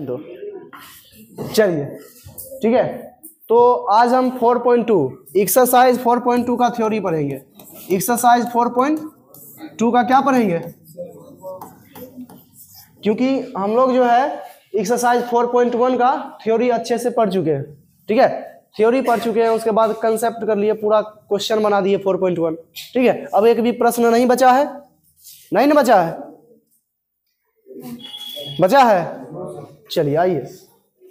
दो। चलिए ठीक है, तो आज हम 4.2 एक्सरसाइज 4.2 का थ्योरी पढ़ेंगे। एक्सरसाइज 4.2 का क्या पढ़ेंगे, क्योंकि हम लोग जो है एक्सरसाइज 4.1 का थ्योरी अच्छे से पढ़ चुके हैं। ठीक है, थ्योरी पढ़ चुके हैं, उसके बाद कंसेप्ट कर लिए, पूरा क्वेश्चन बना दिए 4.1। ठीक है, अब एक भी प्रश्न नहीं बचा है, नहीं ना बचा है, बचा है। चलिए आइए,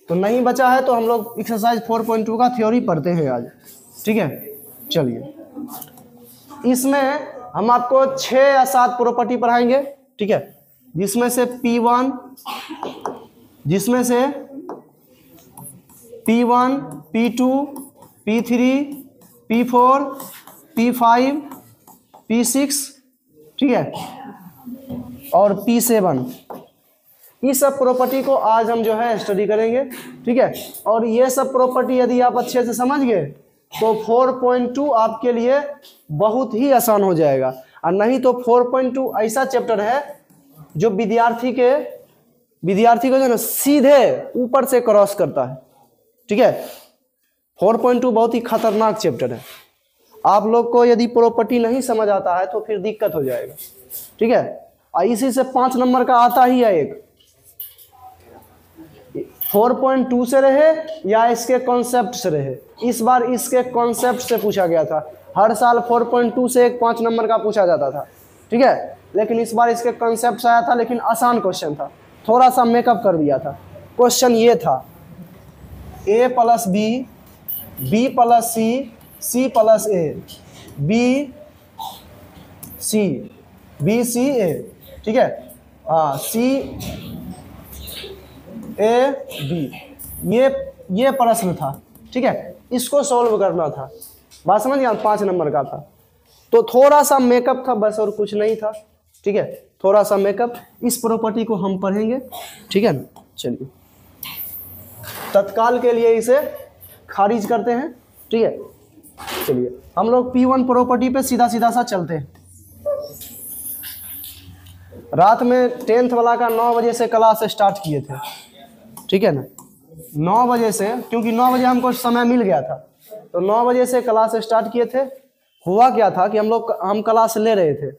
तो नहीं बचा है तो हम लोग एक्सरसाइज 4.2 का थ्योरी पढ़ते हैं आज। ठीक है, चलिए इसमें हम आपको 6 या 7 प्रॉपर्टी पढ़ाएंगे। ठीक है, जिसमें से P1, P2, P3, P4, P5, P6, ठीक है, और P7, इस सब प्रॉपर्टी को आज हम जो है स्टडी करेंगे। ठीक है, और ये सब प्रॉपर्टी यदि आप अच्छे से समझ गए तो 4.2 आपके लिए बहुत ही आसान हो जाएगा। और नहीं तो 4.2 ऐसा चैप्टर है जो विद्यार्थी को जो है ना सीधे ऊपर से क्रॉस करता है। ठीक है, 4.2 बहुत ही खतरनाक चैप्टर है। आप लोग को यदि प्रॉपर्टी नहीं समझ आता है तो फिर दिक्कत हो जाएगा। ठीक है, और इसी से 5 नंबर का आता ही है एक, 4.2 से रहे या इसके कॉन्सेप्ट से रहे। इस बार इसके कॉन्सेप्ट से पूछा गया था। हर साल 4.2 से एक 5 नंबर का पूछा जाता था। ठीक है, लेकिन इस बार इसके कॉन्सेप्ट से आया था, लेकिन आसान क्वेश्चन था, थोड़ा सा मेकअप कर दिया था। क्वेश्चन ये था, A + B, B + C, C + A, B C A। ठीक है, हाँ, C A B, ये प्रश्न था। ठीक है, इसको सॉल्व करना था, बात समझ गया, 5 नंबर का था। तो थोड़ा सा मेकअप था बस, और कुछ नहीं था। ठीक है, थोड़ा सा मेकअप, इस प्रॉपर्टी को हम पढ़ेंगे। ठीक है ना, चलिए तत्काल के लिए इसे खारिज करते हैं। ठीक है, चलिए हम लोग P1 प्रॉपर्टी पे सीधा सा चलते हैं। रात में 10th वाला का 9 बजे से क्लास स्टार्ट किए थे। ठीक है ना, 9 बजे से, क्योंकि 9 बजे हमको समय मिल गया था, तो 9 बजे से क्लास स्टार्ट किए थे। हुआ क्या था कि हम क्लास ले रहे थे,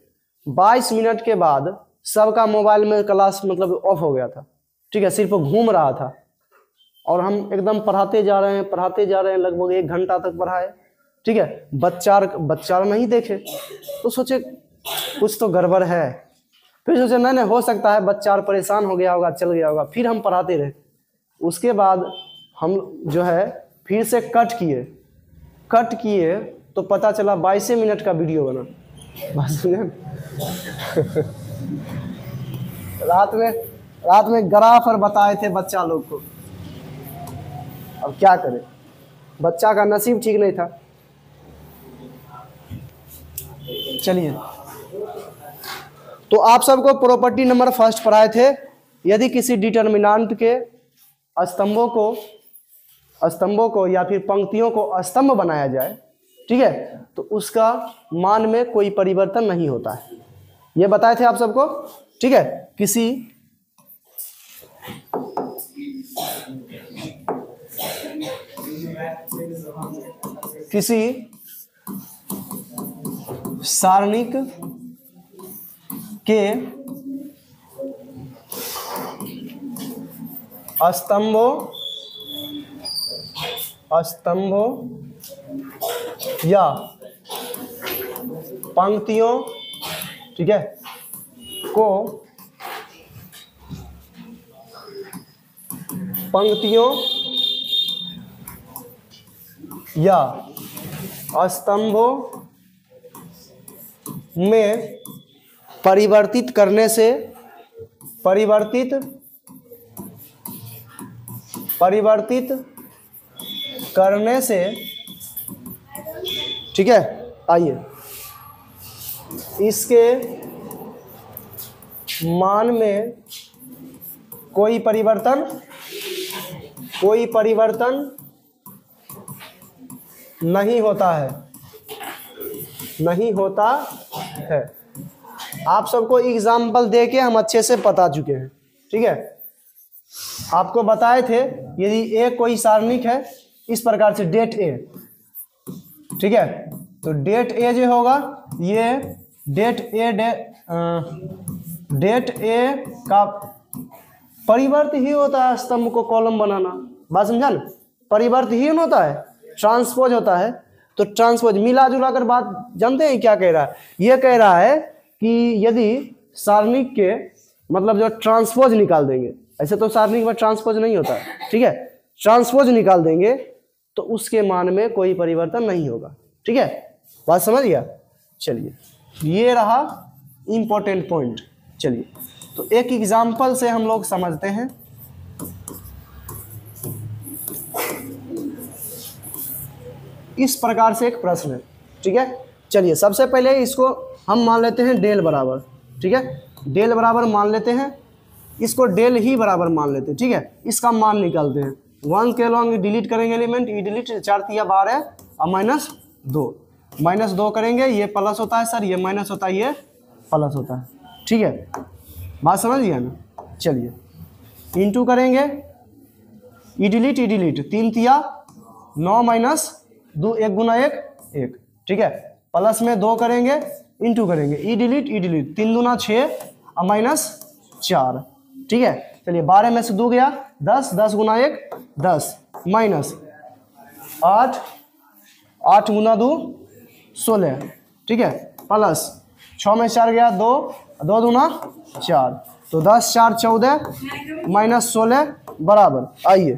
22 मिनट के बाद सबका मोबाइल में क्लास मतलब ऑफ हो गया था। ठीक है, सिर्फ घूम रहा था, और हम एकदम पढ़ाते जा रहे हैं, लगभग 1 घंटा तक पढ़ाए। ठीक है, बच्चा नहीं देखे, तो सोचे कुछ तो गड़बड़ है। फिर सोचे नहीं हो सकता है बच्चा परेशान हो गया होगा, चल गया होगा। फिर हम पढ़ाते रहे। उसके बाद हम जो है फिर से कट किए तो पता चला 22 मिनट का वीडियो बना। रात में ग्राफ और बताए थे बच्चा लोग को। अब क्या करें, बच्चा का नसीब ठीक नहीं था। चलिए, तो आप सबको प्रॉपर्टी नंबर 1 पढ़ाए थे। यदि किसी डिटर्मिनेंट के स्तंभों को या फिर पंक्तियों को स्तंभ बनाया जाए, ठीक है, तो उसका मान में कोई परिवर्तन नहीं होता है। ये बताए थे आप सबको। ठीक है, किसी सारणिक के स्तंभों या पंक्तियों, ठीक है, को पंक्तियों या स्तंभों में परिवर्तित करने से, ठीक है, आइए, इसके मान में कोई परिवर्तन नहीं होता है। आप सबको एग्जाम्पल देके हम अच्छे से बता चुके हैं। ठीक है, आपको बताए थे यदि ए कोई सारणिक है इस प्रकार से डेट ए, ठीक है, तो डेट ए जो होगा ये डेट ए का परिवर्त ही होता है स्तंभ को कॉलम बनाना। बात समझा ना, परिवर्त ही होता है, ट्रांसपोज होता है। तो ट्रांसपोज मिला जुला कर बात जानते हैं क्या कह रहा है, ये कह रहा है कि यदि सारणिक के मतलब जो ट्रांसपोज निकाल देंगे, ऐसे तो सारणिक में ट्रांसपोज नहीं होता है, ठीक है, ट्रांसपोज निकाल देंगे तो उसके मान में कोई परिवर्तन नहीं होगा, ठीक है, बात समझ गया। चलिए ये रहा इंपॉर्टेंट पॉइंट। चलिए तो एक एग्जाम्पल से हम लोग समझते हैं। इस प्रकार से एक प्रश्न है, ठीक है। चलिए सबसे पहले इसको हम मान लेते हैं डेल बराबर, ठीक है, डेल बराबर मान लेते हैं, इसको डेल ही बराबर मान लेते हैं, ठीक है। इसका मान निकालते हैं, 1 के लॉन्ग डिलीट करेंगे एलिमेंट, ई डिलीट 4 तिया 12 और -2 करेंगे, ये प्लस होता है सर, ये माइनस होता है, ये प्लस होता है, ठीक है, बात समझ गया ना। चलिए इंटू करेंगे, ई डिलीट 3 तिया 9 -2 1 गुना 1 1, ठीक है, प्लस में 2 करेंगे, इंटू करेंगे, ई डिलीट 3 दूना 6 और -4, ठीक है। चलिए 12 में से 2 गया 10, 10 गुना 1 10 -8 गुना 2 16, ठीक है, प्लस 6 में 4 गया 2 2 दूना 4, तो 10 4 14 -16 बराबर, आइए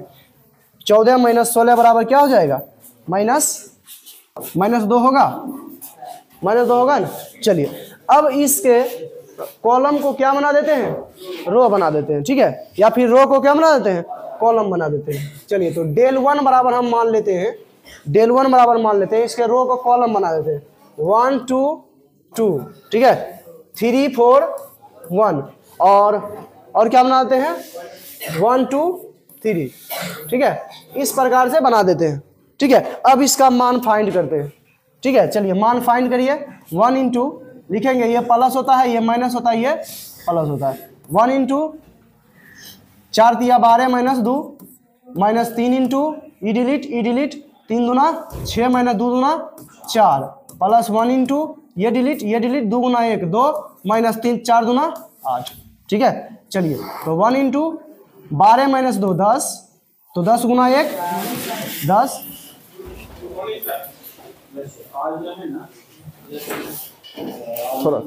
14 -16 बराबर क्या हो जाएगा, -2 होगा, -2 होगा ना। चलिए अब इसके कॉलम को क्या बना देते हैं, रो बना देते हैं, ठीक है, या फिर रो को क्या बना देते हैं, कॉलम बना देते हैं। चलिए तो डेल 1 बराबर हम मान लेते हैं, डेल 1 बराबर मान लेते हैं, इसके रो को कॉलम बना देते हैं, 1 2 2, ठीक है, 3 4 1 और क्या बना देते हैं 1 2 3, ठीक है, इस प्रकार से बना देते हैं, ठीक है। अब इसका मान फाइंड करते हैं, ठीक है। चलिए मान फाइंड करिए, 1 इंटू लिखेंगे, ये प्लस होता है, ये माइनस होता है, ये प्लस होता है, 1 इंटू 4 तिया 12 -2 -3 इंटू ई डिलीट 3 दूना 6 -2 दूना 4 प्लस 1 इंटू ये डिलीट 2 गुना 1 2 -3 4 दूना 8, ठीक है। चलिए तो 1 इंटू 12 -2 10, तो 10 गुना 1 10, थोड़ा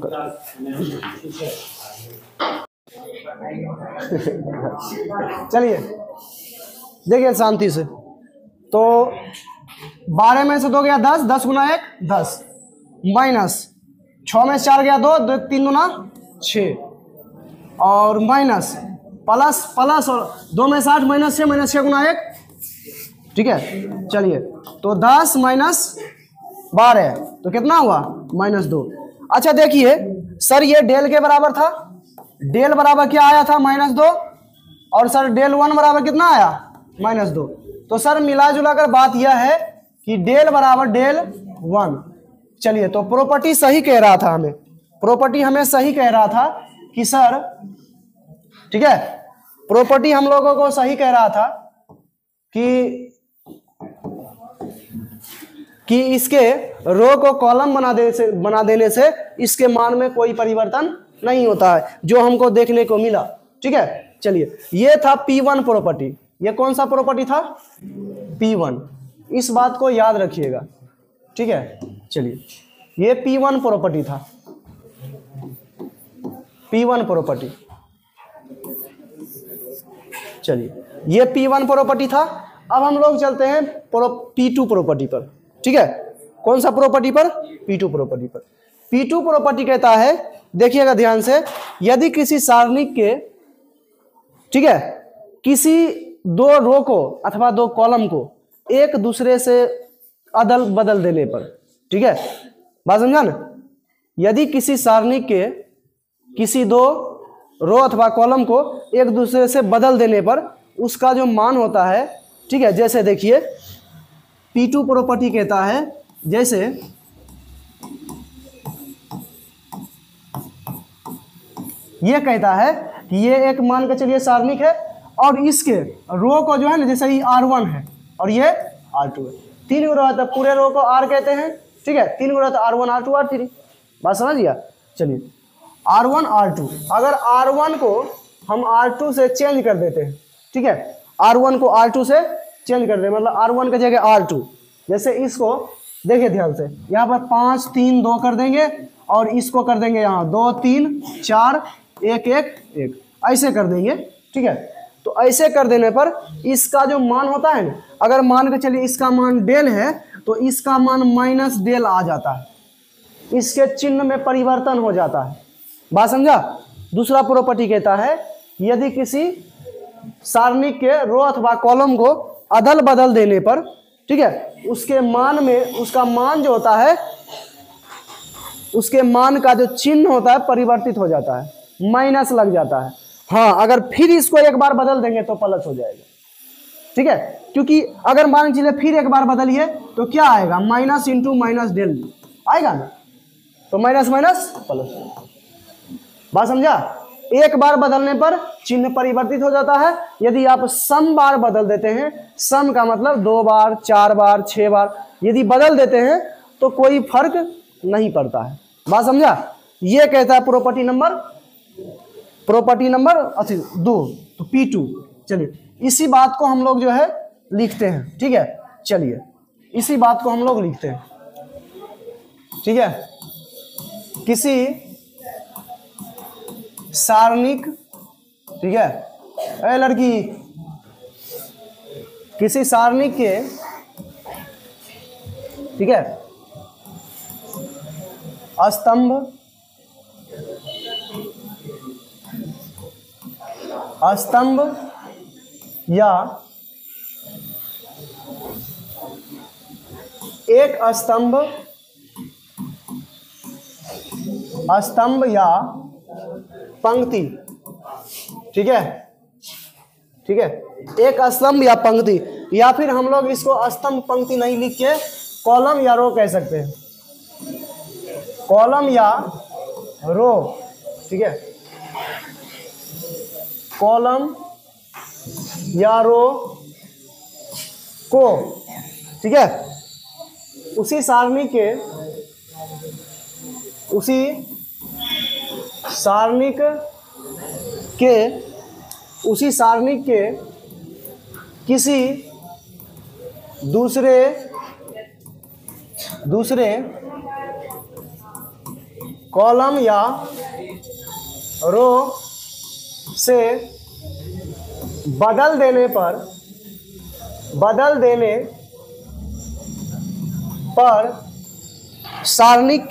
चलिए देखिए शांति से, तो 12 में से 2 गया 10, 10 गुना 1 10, माइनस 6 में से 4 गया 2 3 गुना 6 और माइनस प्लस और 2 में से 8 -6 गुना 1, ठीक है। चलिए तो 10 -12 तो कितना हुआ -2। अच्छा देखिए सर ये डेल के बराबर था, डेल बराबर क्या आया था -2, और सर डेल 1 बराबर कितना आया -2, तो सर मिला जुला कर बात यह है कि डेल बराबर डेल 1। चलिए तो प्रॉपर्टी सही कह रहा था, हमें प्रॉपर्टी हमें सही कह रहा था कि सर, ठीक है, प्रॉपर्टी हम लोगों को सही कह रहा था कि इसके रो को कॉलम बना देने से इसके मान में कोई परिवर्तन नहीं होता है, जो हमको देखने को मिला, ठीक है। चलिए ये था P1 प्रॉपर्टी, ये कौन सा प्रॉपर्टी था P1, इस बात को याद रखिएगा, ठीक है। चलिए ये P1 प्रॉपर्टी था, P1 प्रॉपर्टी, चलिए ये P1 प्रॉपर्टी था। अब हम लोग चलते हैं P2 प्रॉपर्टी पर, ठीक है, कौन सा प्रॉपर्टी पर, P2 प्रॉपर्टी पर। P2 प्रॉपर्टी कहता है, देखिएगा ध्यान से, यदि किसी सारणिक के, ठीक है, किसी दो रो को अथवा दो कॉलम को एक दूसरे से अदल बदल देने पर, ठीक है, बात समझा ना, यदि किसी सारणिक के किसी दो रो अथवा कॉलम को एक दूसरे से बदल देने पर उसका जो मान होता है, ठीक है, जैसे देखिए P2 प्रॉपर्टी कहता है, जैसे ये कहता है कि ये एक मान के चलिए सारणिक है और इसके रो को जो है ना, जैसे ये R1 है और ये R2 है, 3 रो है तो पूरे रो को R कहते हैं, ठीक है। 3 रो है तो R1 R2 R3, बात समझ गया। चलिए R1 R2, अगर R1 को हम R2 से चेंज कर देते हैं, ठीक है, R1 को R2 से चेंज कर दें, मतलब R1 की जगह R2, जैसे इसको देखिए ध्यान से, यहाँ पर 5 3 2 कर देंगे और इसको कर देंगे यहाँ 2 3 4 1 1 1, ऐसे कर देंगे, ठीक है। तो ऐसे कर देने पर इसका जो मान होता है ना, अगर मान के चलिए इसका मान डेल है तो इसका मान माइनस डेल आ जाता है, इसके चिन्ह में परिवर्तन हो जाता है, बात समझा। दूसरा प्रॉपर्टी कहता है यदि किसी सारणिक के रो अथवा कॉलम को अदल बदल देने पर, ठीक है, उसके मान में, उसका मान जो होता है, उसके मान का जो चिन्ह होता है परिवर्तित हो जाता है, माइनस लग जाता है। हाँ, अगर फिर इसको एक बार बदल देंगे तो प्लस हो जाएगा, ठीक है, क्योंकि अगर मान चलिए फिर एक बार बदलिए तो क्या आएगा, माइनस इंटू माइनस डेल आएगा ना, तो माइनस माइनस प्लस, बात समझा। एक बार बदलने पर चिन्ह परिवर्तित हो जाता है। यदि आप सम बार बदल देते हैं, सम का मतलब 2 बार 4 बार 6 बार यदि बदल देते हैं तो कोई फर्क नहीं पड़ता है, बात समझा। ये कहता है प्रॉपर्टी नंबर 2, तो P2। चलिए इसी बात को हम लोग जो है लिखते हैं, ठीक है। चलिए इसी बात को हम लोग लिखते हैं, ठीक है। किसी सारणिक, ठीक है, ए लड़की, किसी सारणिक के, ठीक है, स्तंभ या एक स्तंभ या पंक्ति, ठीक है, ठीक है, एक स्तंभ या पंक्ति, या फिर हम लोग इसको स्तंभ पंक्ति नहीं लिख के कॉलम या रो कह सकते हैं, कॉलम या रो, ठीक है, कॉलम या रो को, ठीक है, उसी सारणी के किसी दूसरे कॉलम या रो से बदल देने पर सारणिक,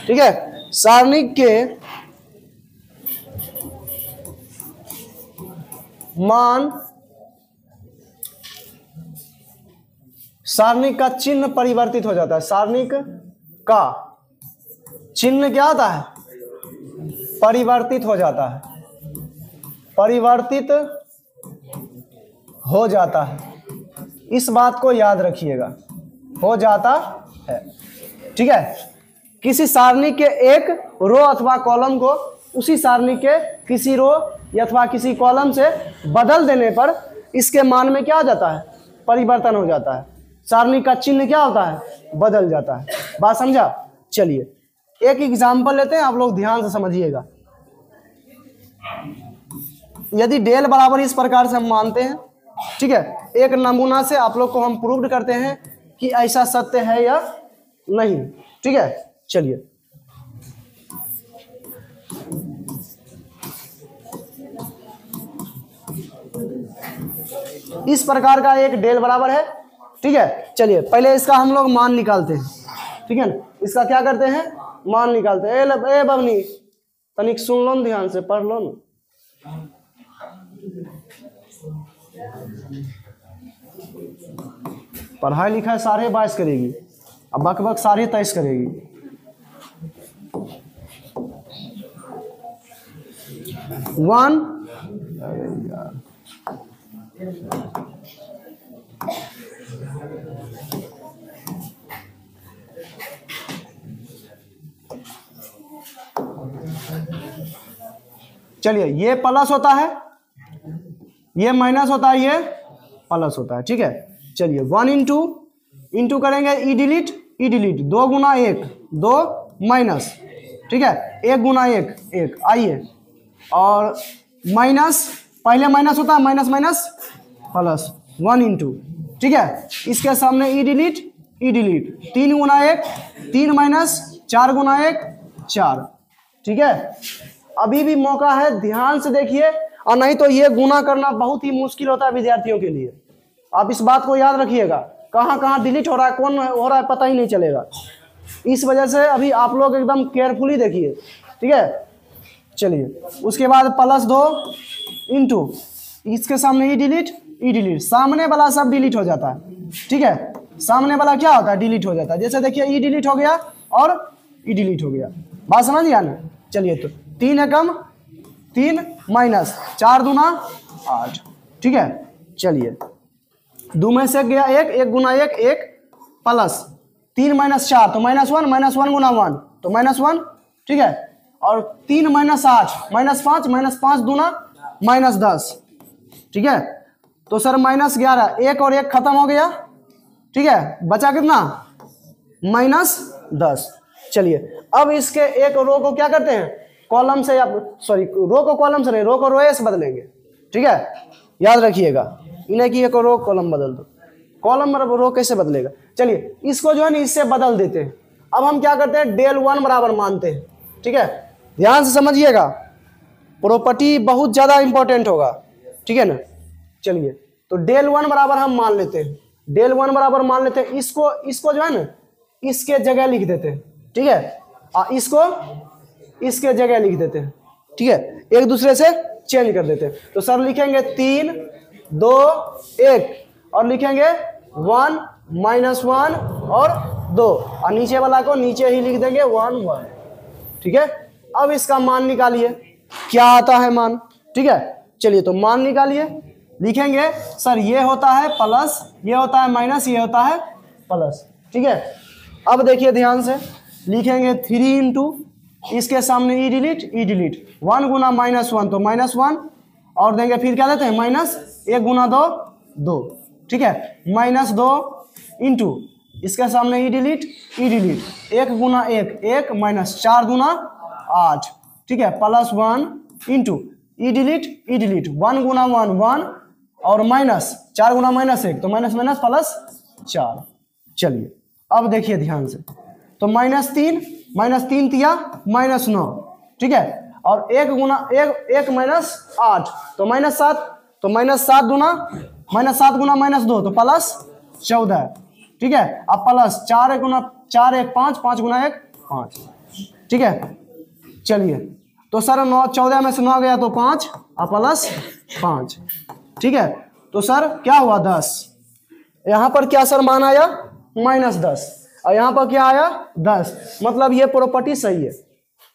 ठीक है, सारणिक के मान, सारणिक का चिन्ह परिवर्तित हो जाता है। सारणिक का चिन्ह क्या होता है, परिवर्तित हो जाता है, परिवर्तित हो जाता है। इस बात को याद रखिएगा, हो जाता है, ठीक है। किसी सारणी के एक रो अथवा कॉलम को उसी सारणी के किसी रो अथवा किसी कॉलम से बदल देने पर इसके मान में क्या हो जाता है, परिवर्तन हो जाता है। सारणी का चिन्ह क्या होता है, बदल जाता है। बात समझा। चलिए एक एग्जाम्पल लेते हैं, आप लोग ध्यान से समझिएगा। यदि डेल बराबर इस प्रकार से हम मानते हैं, ठीक है, एक नमूना से आप लोग को हम प्रूव करते हैं कि ऐसा सत्य है या नहीं, ठीक है। चलिए इस प्रकार का एक डेल बराबर है, ठीक है। चलिए पहले इसका हम लोग मान निकालते हैं, ठीक है ना। इसका क्या करते हैं, मान निकालते हैं। ए बबनी तनिक सुन लो, ध्यान से पढ़ लो ना। पढ़ाई लिखाई 22.5 करेगी, अब बकबक 23.5 करेगी। वन चलिए ये प्लस होता है, ये माइनस होता है, ये प्लस होता है, ठीक है। चलिए 1 इंटू करेंगे ई डिलीट 2 गुना 1 2 माइनस, ठीक है, 1 गुना 1 1, आइए, और माइनस, पहले माइनस होता है, माइनस माइनस प्लस 1 इंटू, ठीक है, इसके सामने ई डिलीट 3 गुना 1 3 माइनस 4 गुना 1 4, ठीक है। अभी भी मौका है, ध्यान से देखिए, और नहीं तो ये गुना करना बहुत ही मुश्किल होता है विद्यार्थियों के लिए। आप इस बात को याद रखिएगा, कहाँ कहाँ डिलीट हो रहा है, कौन हो रहा है, पता ही नहीं चलेगा। इस वजह से अभी आप लोग एकदम केयरफुली देखिए, ठीक है। चलिए उसके बाद प्लस 2 इंटू, इसके सामने ई डिलीट, सामने वाला सब डिलीट हो जाता है, ठीक है। सामने वाला क्या होता है, डिलीट हो जाता है। जैसे देखिए ई डिलीट हो गया और ई डिलीट हो गया, बात समझ गया ना। चलिए तो 3 एकम 3 माइनस 4 दूना 8, ठीक है। चलिए 2 में से गया 1 गुना 1 1 प्लस 3 माइनस 4 तो -1 गुना 1 तो -1, ठीक है। और 3 माइनस 8 -5 दूना -10, ठीक है। तो सर -11, 1 और 1 खत्म हो गया, ठीक है, बचा कितना -10। चलिए अब इसके एक रो को क्या करते हैं, कॉलम से, या सॉरी रो को कॉलम से नहीं, रो को रोए से बदलेंगे, ठीक है, याद रखिएगा। इन्हें कि एक रो कॉलम बदल दो, कॉलम रो कैसे बदलेगा। चलिए इसको जो है ना इससे बदल देते हैं। अब हम क्या करते हैं, del 1 बराबर मानते हैं, ठीक है, ध्यान से समझिएगा, प्रॉपर्टी बहुत ज़्यादा इंपॉर्टेंट होगा, ठीक है ना। चलिए तो del 1 बराबर हम मान लेते हैं, del 1 बराबर मान लेते हैं, इसको जो है ना इसके जगह लिख देते हैं, ठीक है, और इसको इसके जगह लिख देते हैं, ठीक है, एक दूसरे से चेंज कर देते हैं। तो सर लिखेंगे 3 2 1 और लिखेंगे 1 -1 और 2, और नीचे वाला को नीचे ही लिख देंगे 1 1, ठीक है। अब इसका मान निकालिए, क्या आता है मान, ठीक है। चलिए तो मान निकालिए, लिखेंगे सर ये होता है प्लस, ये होता है माइनस, ये होता है प्लस, ठीक है। अब देखिए ध्यान से, लिखेंगे 3 इंटू, इसके सामने ई डिलीट 1 गुना -1 तो -1, और देंगे फिर क्या देते हैं -1 गुना 2 2, ठीक है, -2 इंटू, इसके सामने ई डिलीट 1 गुना 1 1 माइनस 4 गुना 8, ठीक है, +1 इंटू ई डिलीट 1 गुना 1 1 और माइनस 4 गुना -1 तो माइनस माइनस +4। चलिए अब देखिए ध्यान से, तो -3 तिया -9, ठीक है, और 1 गुना 1 माइनस 8 तो -7, तो -7 गुना -2 तो +14, ठीक है, अब प्लस 4 गुना 4 1 5 5 गुना 1 5, ठीक है। चलिए तो सर 9 14 में से 9 गया तो 5 और +5, ठीक है। तो सर क्या हुआ 10, यहाँ पर क्या सर मान आया -10, और यहाँ पर क्या आया 10। मतलब ये प्रॉपर्टी सही है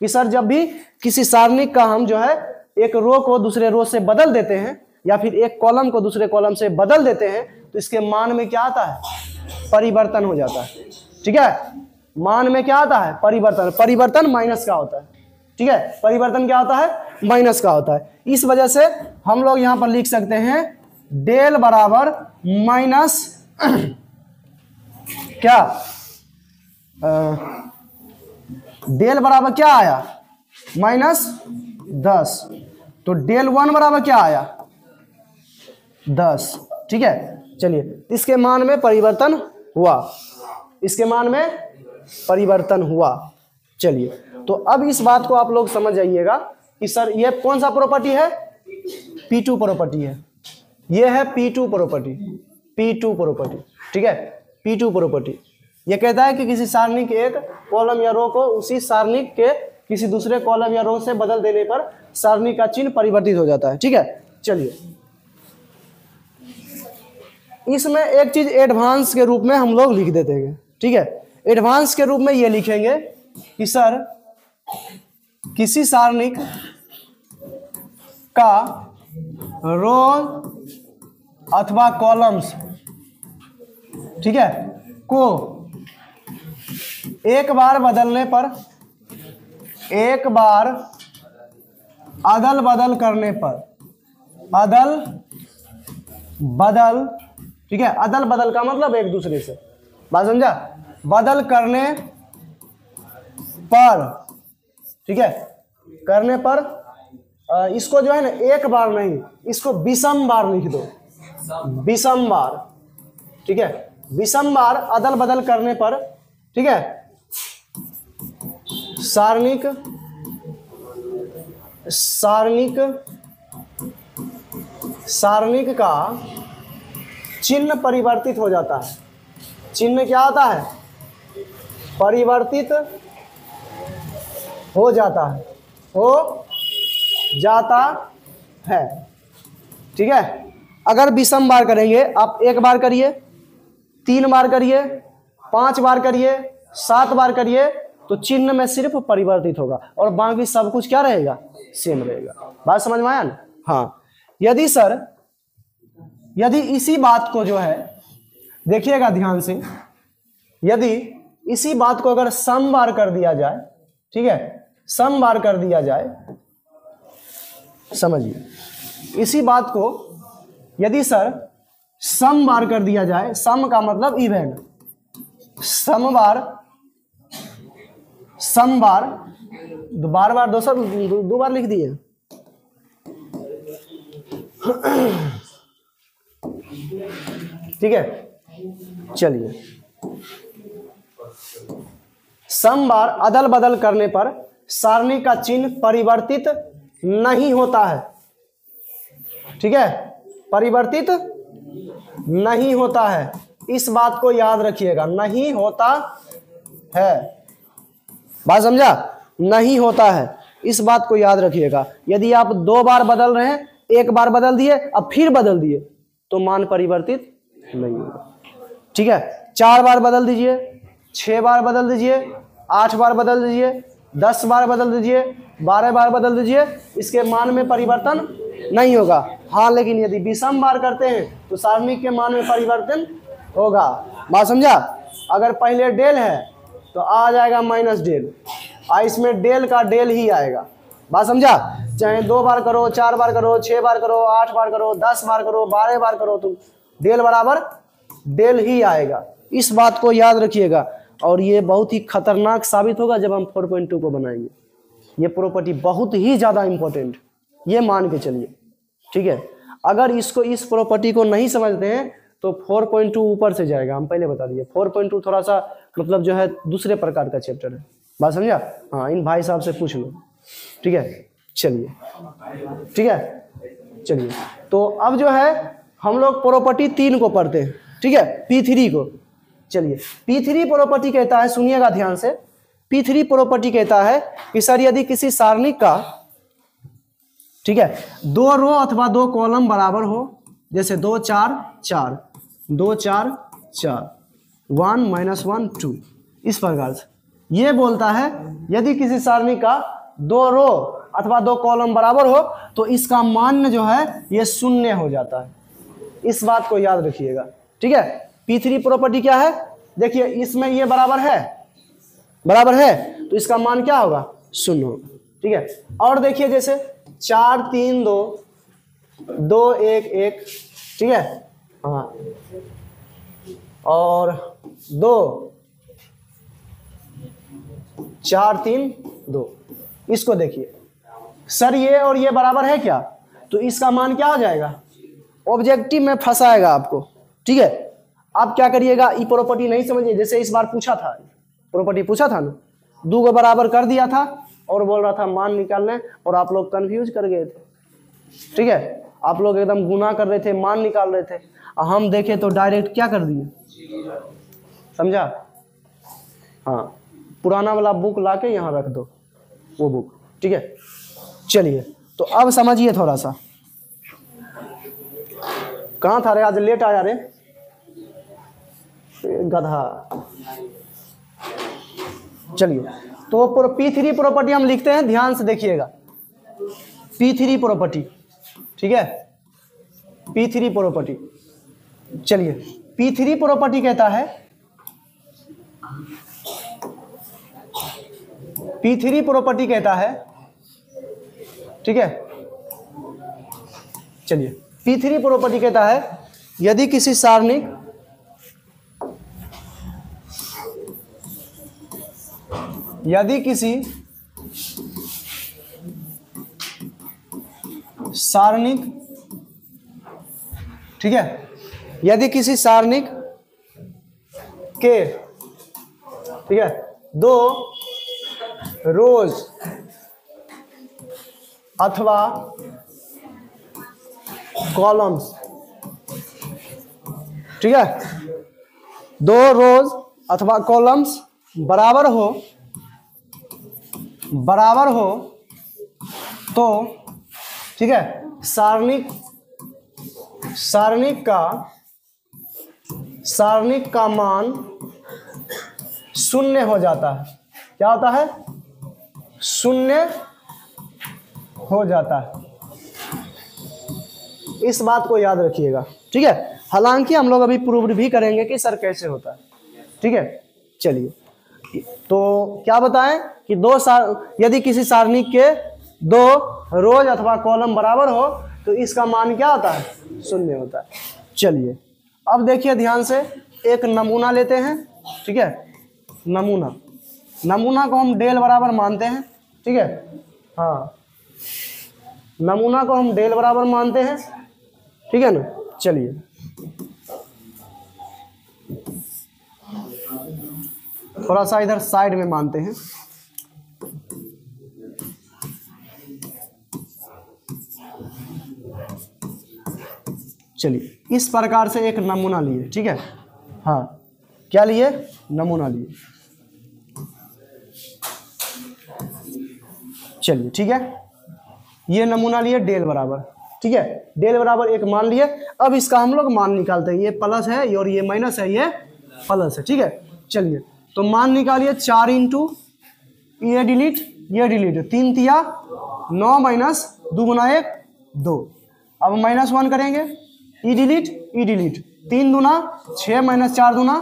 कि सर जब भी किसी सारणिक का हम जो है एक रो को दूसरे रो से बदल देते हैं, या फिर एक कॉलम को दूसरे कॉलम से बदल देते हैं, तो इसके मान में क्या आता है, परिवर्तन हो जाता है, ठीक है। मान में क्या आता है, परिवर्तन माइनस का होता है, ठीक है, परिवर्तन क्या होता है, माइनस का होता है। इस वजह से हम लोग यहाँ पर लिख सकते हैं डेल बराबर माइनस क्या, डेल बराबर क्या आया -10, तो del 1 बराबर क्या आया 10, ठीक है। चलिए इसके मान में परिवर्तन हुआ, इसके मान में परिवर्तन हुआ। चलिए तो अब इस बात को आप लोग समझ जाइएगा कि सर ये कौन सा प्रॉपर्टी है, P2 प्रॉपर्टी है, ये है P2 प्रॉपर्टी, ठीक है, P2 प्रॉपर्टी। ये कहता है कि किसी सारणी के एक कॉलम या रो को उसी सारणी के किसी दूसरे कॉलम या रो से बदल देने पर सारणी का चिन्ह परिवर्तित हो जाता है, ठीक है। चलिए इसमें एक चीज एडवांस के रूप में हम लोग लिख देते हैं, ठीक है। एडवांस के रूप में ये लिखेंगे कि सर किसी सारणिक का रो अथवा कॉलम्स, ठीक है, को एक बार अदल बदल करने पर, अदल बदल, ठीक है, अदल बदल का मतलब एक दूसरे से, बात समझा, बदल करने पर, ठीक है, करने पर इसको जो है ना एक बार नहीं, इसको विषम बार लिख दो, विषम बार, ठीक है, विषम बार अदल बदल करने पर, ठीक है, सारणिक, सारणिक, सारणिक का चिन्ह परिवर्तित हो जाता है। चिन्ह क्या होता है? परिवर्तित हो जाता है, हो जाता है, ठीक है। अगर विषम बार करेंगे, आप एक बार करिए, 3 बार करिए, 5 बार करिए, 7 बार करिए, तो चिन्ह में सिर्फ परिवर्तित होगा और बाकी सब कुछ क्या रहेगा? सेम रहेगा। बात समझ में आया ना? हाँ, यदि सर, यदि इसी बात को जो है, देखिएगा ध्यान से, यदि इसी बात को अगर सम बार कर दिया जाए, ठीक है, सम बार कर दिया जाए, समझिए, इसी बात को यदि सर सम बार कर दिया जाए, सम का मतलब इवन, सम बार, सम बार, बार बार दो बार लिख दिए, ठीक है, चलिए, सम बार अदल बदल करने पर सारणी का चिन्ह परिवर्तित नहीं होता है, ठीक है, परिवर्तित नहीं होता है, इस बात को याद रखिएगा, नहीं होता है, बात समझा? नहीं होता है, इस बात को याद रखिएगा। यदि आप 2 बार बदल रहे हैं, 1 बार बदल दिए, अब फिर बदल दिए, तो मान परिवर्तित नहीं होगा, ठीक है। 4 बार बदल दीजिए, 6 बार बदल दीजिए, 8 बार बदल दीजिए, 10 बार बदल दीजिए, 12 बार बदल दीजिए, इसके मान में परिवर्तन नहीं होगा। हाँ, लेकिन यदि विषम बार करते हैं तो सारणी के मान में परिवर्तन होगा। बात समझा? अगर पहले डेल है तो आ जाएगा माइनस डेल, इसमें डेल का डेल ही आएगा। बात समझा? चाहे 2 बार करो, 4 बार करो, 6 बार करो, 8 बार करो, 10 बार करो, 12 बार करो, तो डेल बराबर डेल ही आएगा। इस बात को याद रखिएगा, और ये बहुत ही खतरनाक साबित होगा जब हम 4.2 को बनाएंगे। ये प्रॉपर्टी बहुत ही ज़्यादा इंपॉर्टेंट, ये मान के चलिए, ठीक है। अगर इसको, इस प्रॉपर्टी को नहीं समझते हैं तो 4.2 ऊपर से जाएगा, हम पहले बता दिए। 4.2 थोड़ा सा मतलब जो है दूसरे प्रकार का चैप्टर है। बात समझा? हाँ, इन भाई साहब से पूछ लो, ठीक है। चलिए, ठीक है, चलिए, तो अब जो है हम लोग प्रॉपर्टी 3 को पढ़ते हैं, ठीक है, P3 को। चलिए, P3 प्रॉपर्टी कहता है, सुनिएगा ध्यान से, P3 प्रॉपर्टी कहता है कि सर यदि किसी सारणी का, ठीक है, 2 रो अथवा 2 कॉलम बराबर हो, जैसे 2 4 4, 2 4 4, 1 - 1 2, इस प्रकार से ये बोलता है यदि किसी सारणी का 2 रो अथवा 2 कॉलम बराबर हो तो इसका मान जो है ये 0 हो जाता है। इस बात को याद रखिएगा, ठीक है। P3 प्रॉपर्टी क्या है? देखिए, इसमें ये बराबर है, बराबर है, तो इसका मान क्या होगा? 0 होगा, ठीक है। और देखिए, जैसे 4 3 2, 2 1 1, ठीक है, हाँ, और 2 4 3 2, इसको देखिए सर, ये और ये बराबर है क्या? तो इसका मान क्या हो जाएगा? ऑब्जेक्टिव में फंसाएगा आपको, ठीक है। आप क्या करिएगा, ये प्रॉपर्टी नहीं समझिए, जैसे इस बार पूछा था, प्रॉपर्टी पूछा था ना, 2 को बराबर कर दिया था और बोल रहा था मान निकालने, और आप लोग कंफ्यूज कर गए थे, ठीक है। आप लोग एकदम गुनाह कर रहे थे, मान निकाल रहे थे, और हम देखे तो डायरेक्ट क्या कर दिए, समझा? हाँ, पुराना वाला बुक लाके यहाँ रख दो, वो बुक, ठीक है। चलिए, तो अब समझिए थोड़ा सा, कहाँ था रे, आज लेट आया रे गधा। चलिए, तो P3 प्रॉपर्टी हम लिखते हैं, ध्यान से देखिएगा, P3 प्रॉपर्टी, ठीक है, P3 प्रॉपर्टी। चलिए, P3 प्रॉपर्टी कहता है, P3 प्रॉपर्टी कहता है ठीक है। चलिए P3 प्रॉपर्टी कहता है यदि किसी सारणिक ठीक है, यदि किसी सारणिक के, ठीक है, दो रोज अथवा कॉलम्स, ठीक है, दो रोज अथवा कॉलम्स बराबर हो तो, ठीक है, सारणिक का मान शून्य हो जाता है। क्या होता है? शून्य हो जाता है। इस बात को याद रखिएगा, ठीक है। हालांकि हम लोग अभी प्रूव भी करेंगे कि सर कैसे होता है, ठीक है। चलिए तो क्या बताएं कि यदि किसी सारणी के दो रोज अथवा कॉलम बराबर हो तो इसका मान क्या होता है? शून्य होता है। चलिए अब देखिए ध्यान से, एक नमूना लेते हैं, ठीक है। नमूना को हम डेल बराबर मानते हैं, ठीक है। हाँ, नमूना को हम डेल बराबर मानते हैं, ठीक है ना। चलिए थोड़ा सा इधर साइड में मानते हैं। चलिए इस प्रकार से एक नमूना लिए, ठीक है। हाँ, क्या लिए? नमूना लिए। चलिए ठीक है, ये नमूना लिए डेल बराबर, ठीक है। डेल बराबर एक मान लिए। अब इसका हम लोग मान निकालते हैं। ये प्लस है और ये माइनस है, ये प्लस है, ठीक है। चलिए तो मान निकालिए 4 इंटू ये डिलीट 3 तिया 9 माइनस 2 गुना 1 2। अब -1 करेंगे, ई डिलीट 3 दूना 6 माइनस 4 दूना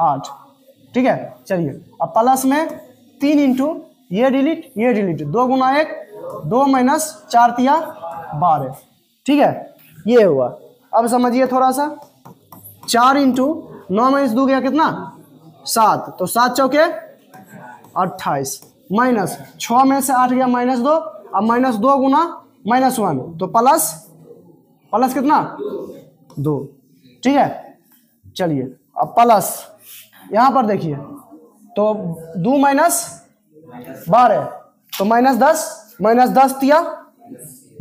8, ठीक है। चलिए अब प्लस में 3 इंटू ये डिलीट 2 गुना 1 2 माइनस 4 तिया 12, ठीक है। ये हुआ। अब समझिए थोड़ा सा, 4 इंटू 9 माइनस 2 गया कितना? 7, तो 7 चौके 28 माइनस 6 में से 8 गया -2, अब -2 गुना -1 तो प्लस कितना? 2, ठीक है। चलिए अब प्लस यहाँ पर देखिए तो 2 माइनस 12 तो -10 तिया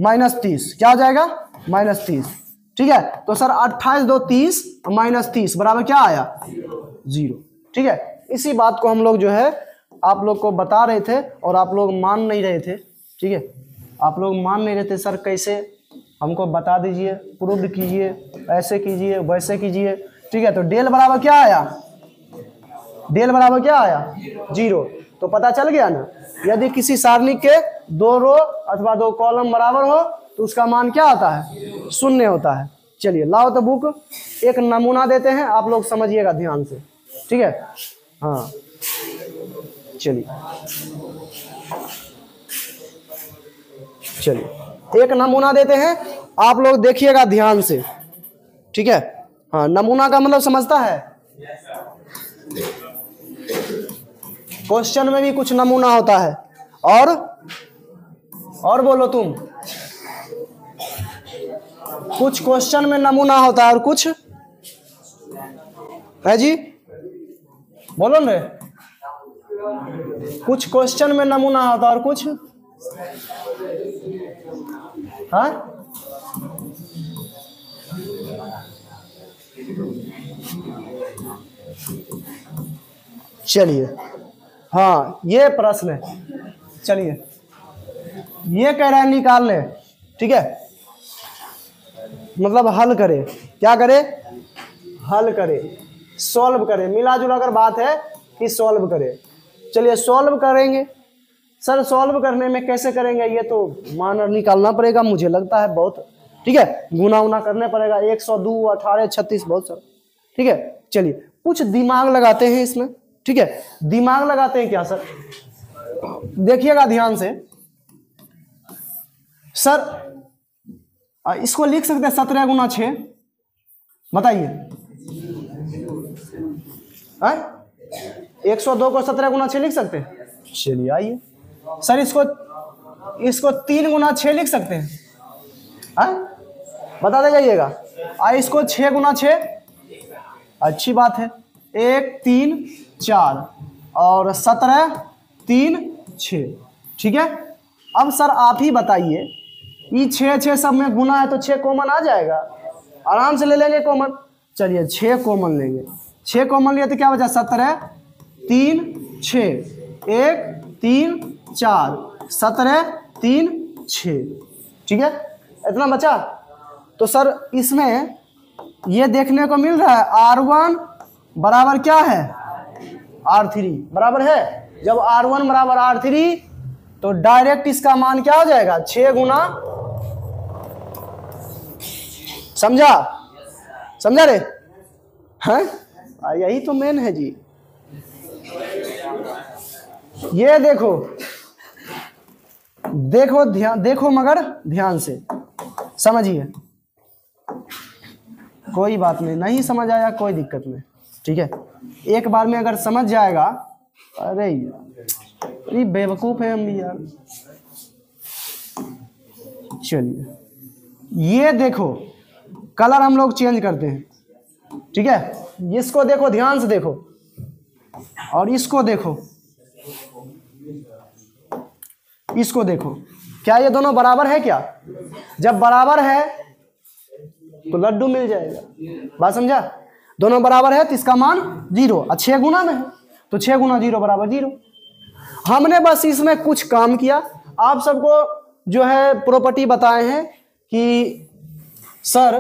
-30, क्या हो जाएगा? -30, ठीक है। तो सर 28 2 30 -30 बराबर क्या आया? 0, ठीक है। इसी बात को हम लोग जो है आप लोग को बता रहे थे और आप लोग मान नहीं रहे थे, ठीक है। आप लोग मान नहीं रहे थे, सर कैसे, हमको बता दीजिए, प्रूव कीजिए, ऐसे कीजिए वैसे कीजिए, ठीक है। तो डेल बराबर क्या आया? 0। तो पता चल गया ना, यदि किसी सारणी के 2 रो अथवा 2 कॉलम बराबर हो तो उसका मान क्या होता है? शून्य होता है। चलिए लाओ तो बुक, एक नमूना देते हैं, आप लोग समझिएगा ध्यान से, ठीक है। हाँ चलिए एक नमूना देते हैं, आप लोग देखिएगा ध्यान से, ठीक है। हाँ, नमूना का मतलब समझता है? क्वेश्चन में भी कुछ नमूना होता है और बोलो तुम, कुछ क्वेश्चन में नमूना होता है और कुछ है जी, बोलो ना। कुछ क्वेश्चन में नमूना होता है और कुछ, हाँ चलिए, हाँ ये प्रश्न है। चलिए ये कह रहा है निकालने, ठीक है, मतलब हल करे, क्या करे? हल करे, सॉल्व करे, मिला जुला कर बात है कि सॉल्व करे। चलिए सॉल्व करेंगे। सर सॉल्व करने में कैसे करेंगे? ये तो मान निकालना पड़ेगा, मुझे लगता है बहुत, ठीक है। गुना उना करने पड़ेगा, 102 18 36 बहुत सारा, ठीक है। चलिए कुछ दिमाग लगाते हैं इसमें, ठीक है। दिमाग लगाते हैं क्या सर? देखिएगा ध्यान से, सर इसको लिख सकते हैं 17 गुना 6, बताइए। 102 को 17 गुना 6 लिख सकते हैं? चलिए आइए। सर इसको 3 गुना 6 लिख सकते हैं? बता दे जाइएगा। इसको 6 गुना 6, अच्छी बात है। 1 3 4 और 17 3 6, ठीक है। अब सर आप ही बताइए, ये 6 सब में गुना है तो 6 कॉमन आ जाएगा, आराम से ले लेंगे कॉमन। चलिए 6 कॉमन लेंगे। 6 कॉमन लिए तो क्या बचा? 17 3 6, 1 3 4, 17 3 6, ठीक है, इतना बचा। तो सर इसमें ये देखने को मिल रहा है R1 बराबर क्या है? R3 बराबर है। जब R1 बराबर R3 तो डायरेक्ट इसका मान क्या हो जाएगा? 6 गुना, समझा रे? हैं? यही तो मेन है जी। ये देखो मगर ध्यान से समझिए। कोई बात नहीं समझ आया कोई दिक्कत नहीं, ठीक है। एक बार में अगर समझ जाएगा, अरे यार बेवकूफ है हम भी यार। चलिए ये देखो, कलर हम लोग चेंज करते हैं, ठीक है। इसको देखो, ध्यान से देखो, और इसको देखो, इसको देखो। क्या ये दोनों बराबर है? क्या जब बराबर है तो लड्डू मिल जाएगा, बात समझा? दोनों बराबर है तो इसका मान 0, 6 गुना में है तो 6 गुना 0 बराबर 0। हमने बस इसमें कुछ काम किया, आप सबको जो है प्रॉपर्टी बताए हैं कि सर,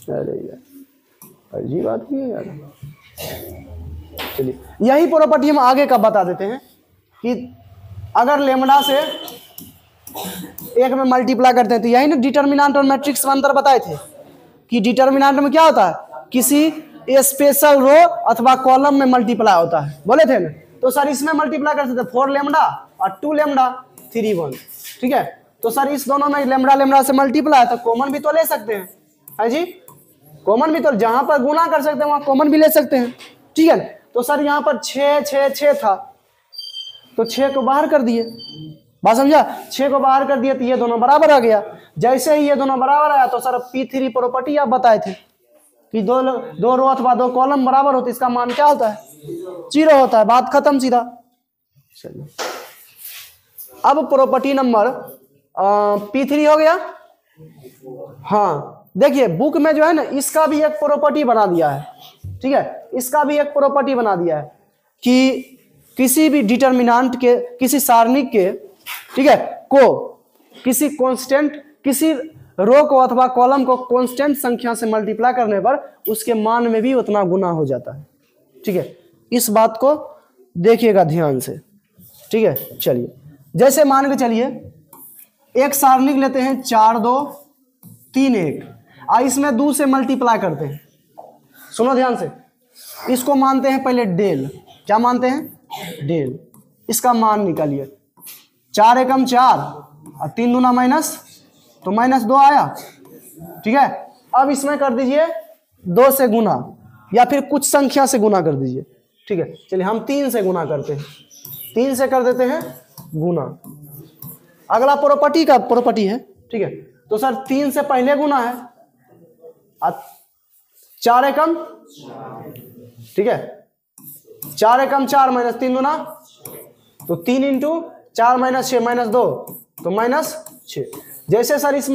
अरे यार अजीब बात नहीं है यार। चलिए यही प्रॉपर्टी हम आगे का बता देते हैं कि अगर लेमडा से एक में मल्टीप्लाई करते हैं तो यही ना डिटर्मिनेंट और मैट्रिक्स में अंतर बताए थे कि डिटर्मिनेंट में क्या होता है? किसी स्पेशल रो अथवा कॉलम में मल्टीप्लाई होता है, बोले थे ना। तो सर इसमें मल्टीप्लाई कर सकते 4 लेमडा और 2 लेमडा 3 1, ठीक है। तो सर इस दोनों में लेमडा से मल्टीप्लाई तो कॉमन भी तो ले सकते हैं, है जी। कॉमन भी तो जहां पर गुना कर सकते हैं वहां कॉमन भी ले सकते हैं, ठीक है। तो सर यहाँ पर 6 था तो 6 को बाहर कर दिए, बात समझा? 6 को बाहर कर दिए तो ये दोनों बराबर आ गया। जैसे ही ये दोनों बराबर आया तो सर P3 प्रॉपर्टी आप बताए थे कि दो रो अथवा 2 कॉलम बराबर होते, इसका मान क्या होता है? 0 होता है, बात खत्म सीधा। चलिए अब प्रॉपर्टी नंबर P3 हो गया। हाँ देखिए बुक में जो है ना इसका भी एक प्रॉपर्टी बना दिया है, ठीक है। इसका भी एक प्रॉपर्टी बना दिया है कि किसी भी डिटर्मिनेंट के, किसी सारणिक के, ठीक है, को किसी कांस्टेंट, किसी रो को अथवा कॉलम को कांस्टेंट संख्या से मल्टीप्लाई करने पर उसके मान में भी उतना गुना हो जाता है, ठीक है। इस बात को देखिएगा ध्यान से, ठीक है। चलिए जैसे मान के चलिए एक सारणिक लेते हैं 4 2 3 1, इसमें 2 से मल्टीप्लाई करते हैं। सुनो ध्यान से, इसको मानते हैं पहले डेल। क्या मानते हैं? डेल। इसका मान निकालिए, 4 एकम 4 और 3 दूना माइनस, तो -2 आया, ठीक है। अब इसमें कर दीजिए 2 से गुना या फिर कुछ संख्या से गुना कर दीजिए, ठीक है। चलिए हम 3 से गुना करते हैं, 3 से कर देते हैं गुना। अगला प्रॉपर्टी है, ठीक है। तो सर 3 से पहले गुना है, 4 एकम, ठीक है, 4 एकम 4 माइनस 3 दूना, तो 3 × 4 - 6 -2 तो -6। जैसे सर इसमें